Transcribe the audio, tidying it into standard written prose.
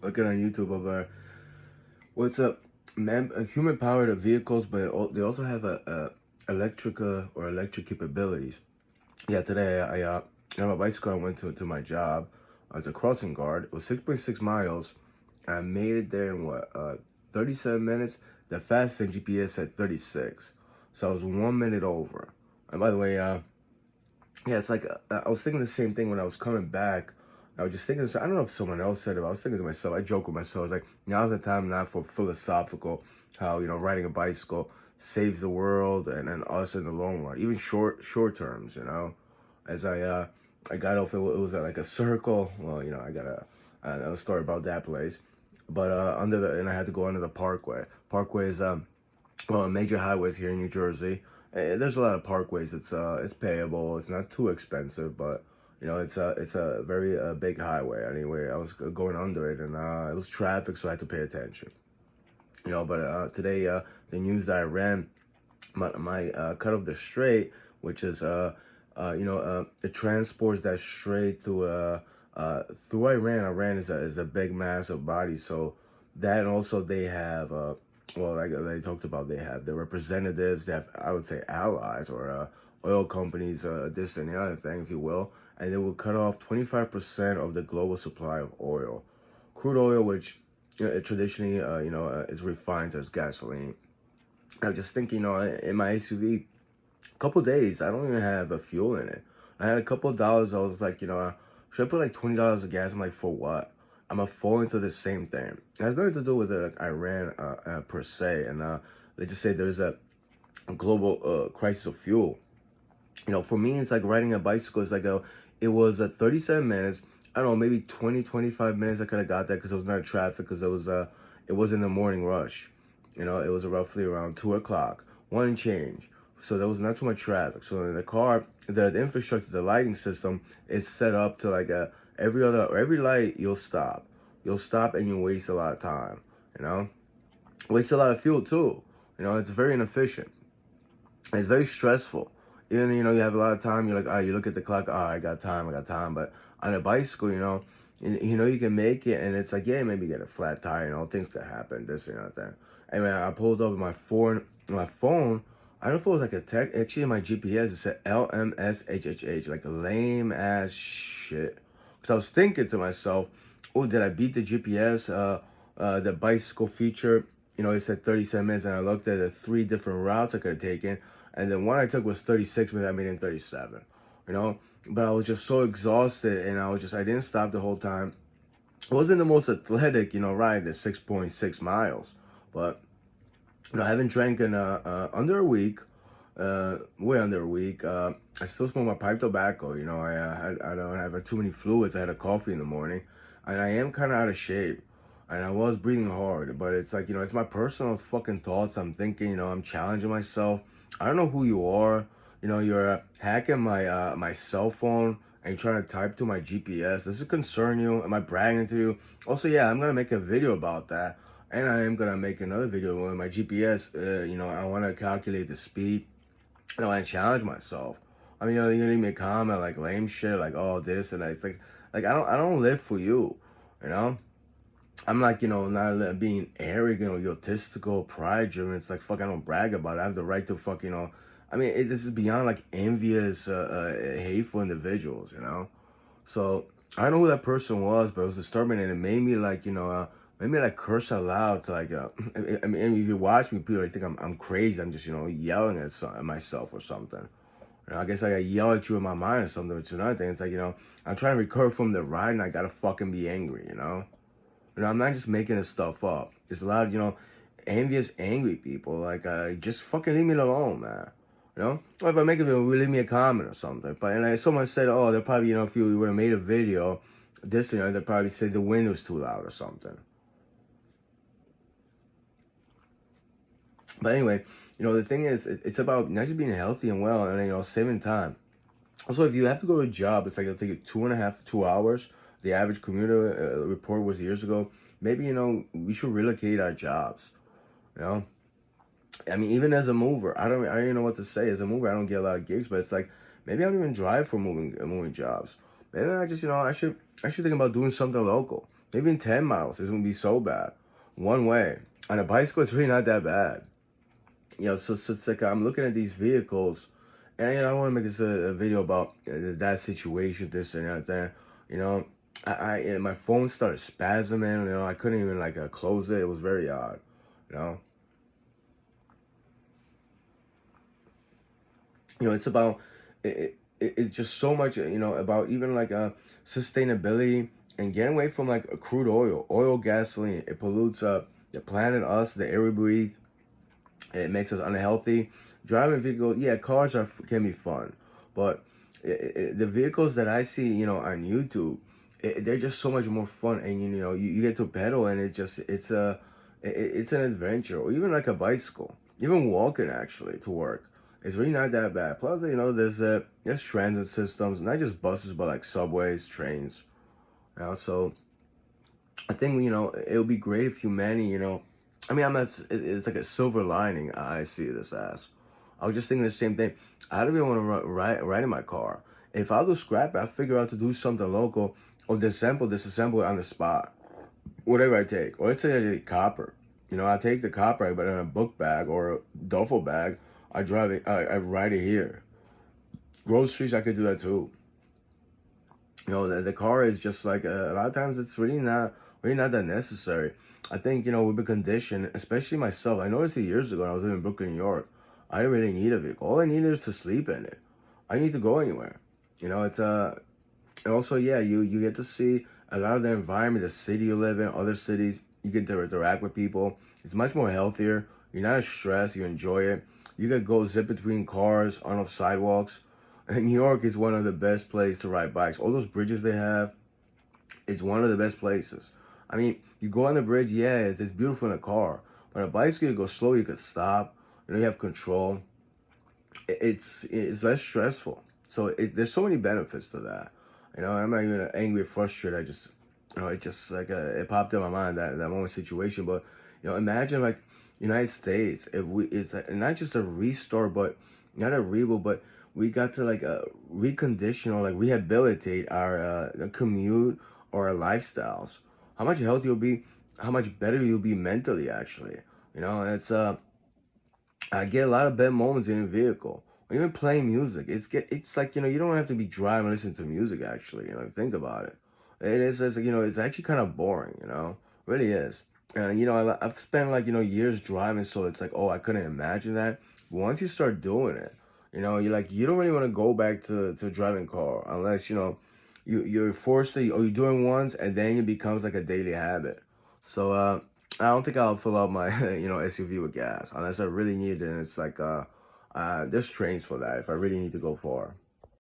looking on YouTube of what's up, man, human powered vehicles, but they also have electric capabilities. Yeah, today I on my bicycle I went to my job as a crossing guard. It was 6.6 miles. I made it there in 37 minutes. The fastest GPS said 36, so I was 1 minute over. And by the way, yeah, it's like I was thinking the same thing when I was coming back. I was just thinking, I don't know if someone else said it, but I was thinking to myself, I joke with myself, I was like, now's the time not for philosophical, how, riding a bicycle saves the world and us in the long run, even short terms, As I got off, it was like a circle. Well, I got a story about that place. But and I had to go under the Parkway. Parkway is major highways here in New Jersey. There's a lot of parkways. It's payable. It's not too expensive, but it's a very big highway. Anyway, I was going under it, and it was traffic, so I had to pay attention. But today the news that I ran, my cut off the straight, which is it transports that straight to through Iran. Iran is a big massive body, so that, and also they have well, like they talked about, they have the representatives, they have, I would say, allies, or oil companies, this and the other thing, if you will, and they will cut off 25% of the global supply of oil, crude oil, which traditionally is refined as gasoline. I was just thinking, in my SUV, a couple days, I don't even have a fuel in it. I had a couple of dollars. I was like, should I put like $20 of gas? I'm like, for what? I'm gonna fall into the same thing. It has nothing to do with like Iran per se, and they just say there's a global crisis of fuel. For me, it's like riding a bicycle. It's like it was 37 minutes. I don't know, maybe 20, 25 minutes. I could have got that because it was not traffic, because it was in the morning rush. It was roughly around 2 o'clock, one change. So there was not too much traffic. So in the car, the infrastructure, the lighting system is set up to like every light you'll stop. You'll stop and you waste a lot of time, Waste a lot of fuel too. It's very inefficient. It's very stressful. Even, you have a lot of time, you're like, you look at the clock, I got time. But on a bicycle, you can make it, and it's like, yeah, maybe get a flat tire, things could happen, this and that. And man, I pulled up with my phone, I don't know if it was like a tech, actually in my GPS, it said LMSHHH, like a lame ass shit. Because I was thinking to myself, oh, did I beat the GPS, the bicycle feature? It said 37 minutes, and I looked at the 3 different routes I could have taken, and then one I took was 36 minutes, I made it in 37, But I was just so exhausted, and I didn't stop the whole time. It wasn't the most athletic, ride, the 6.6 miles, but, I haven't drank in under a week, way under a week. I still smoke my pipe tobacco, I don't have too many fluids. I had a coffee in the morning, and I am kind of out of shape. And I was breathing hard, but it's like, it's my personal fucking thoughts. I'm thinking, I'm challenging myself. I don't know who you are. You're hacking my cell phone and trying to type to my GPS. Does it concern you? Am I bragging to you? Also, yeah, I'm gonna make a video about that, and I am gonna make another video with my GPS. I want to calculate the speed. I challenge myself. I mean, you leave me a comment like lame shit, like, oh, this and that. It's like I don't live for you, you know. I'm like, not being arrogant or egotistical, pride driven. It's like, fuck, I don't brag about it. I have the right to fuck, I mean, this is beyond like envious, hateful individuals. So I don't know who that person was, but it was disturbing, and it made me like, made me like curse out loud to like, I mean, if you watch me, people like think I'm crazy. I'm just, yelling at myself or something. I guess I yell at you in my mind or something, which is another thing. It's like, I'm trying to recover from the ride, and I gotta fucking be angry. I'm not just making this stuff up. There's a lot of, envious, angry people. Like, just fucking leave me alone, man. Or if I make a video, leave me a comment or something. But, and like, someone said, oh, they'll probably, if you would have made a video, they'd probably say the wind was too loud or something. But anyway, the thing is, it's about not just being healthy and well, and, saving time. Also, if you have to go to a job, it's like it'll take you 2 hours. The average commuter report was years ago. Maybe, we should relocate our jobs. I mean, even as a mover, I don't even know what to say. As a mover, I don't get a lot of gigs, but it's like, maybe I don't even drive for moving jobs. Maybe I just, I should think about doing something local. maybe in 10 miles, it's gonna be so bad. One way. On a bicycle, it's really not that bad. So it's like I'm looking at these vehicles, and I want to make this a video about that situation, this and that. You know, and my phone started spasming. I couldn't even like close it. It was very odd. You know, it's about it's just so much. About even like sustainability and getting away from like crude oil, gasoline. It pollutes the planet, us, the air we breathe. It makes us unhealthy. Driving vehicles, yeah, cars can be fun, but the vehicles that I see, on YouTube, they're just so much more fun, and you get to pedal, and it's an adventure, or even like a bicycle, even walking actually to work. It's really not that bad. Plus, there's transit systems, not just buses, but like subways, trains. So I think it'll be great if humanity, I mean, it's like a silver lining. I see this as. I was just thinking the same thing. I don't even want to ride in my car. If I do scrap it, I figure out to do something local or disassemble it on the spot. Whatever I take. Or let's say I take copper. I take the copper, I put it in a book bag or a duffel bag. I drive it. I ride it here. Groceries, I could do that too. The car is just like a lot of times it's really not that necessary. I think we've been conditioned, especially myself. I noticed it years ago when I was living in Brooklyn, New York. I didn't really need a vehicle. All I needed is to sleep in it. I need to go anywhere. It's and also, yeah, you get to see a lot of the environment, the city you live in, other cities. You get to interact with people. It's much more healthier. You're not as stressed. You enjoy it. You can go zip between cars on off sidewalks. And New York is one of the best places to ride bikes. All those bridges they have, it's one of the best places. I mean, you go on the bridge, yeah, it's beautiful in a car. But on a bicycle, you go slow, you could stop. You have control. It's less stressful. So there's so many benefits to that. I'm not even angry or frustrated. I just, it just like it popped in my mind that moment situation. But imagine like United States if it's like, not just a restore, but not a reboot, but we got to like recondition or like rehabilitate our commute or our lifestyles. How much healthier you'll be, how much better you'll be mentally. Actually, it's I get a lot of bad moments in a vehicle. When you're playing music, it's like you don't have to be driving and listening to music. Actually, think about it. It's like, it's actually kind of boring. Really is. And I've spent like years driving, so it's like, oh, I couldn't imagine that. But once you start doing it, you're like you don't really want to go back to driving car unless you're forced to, or you're doing once, and then it becomes like a daily habit. So I don't think I'll fill up my SUV with gas unless I really need it. And it's like there's trains for that if I really need to go far.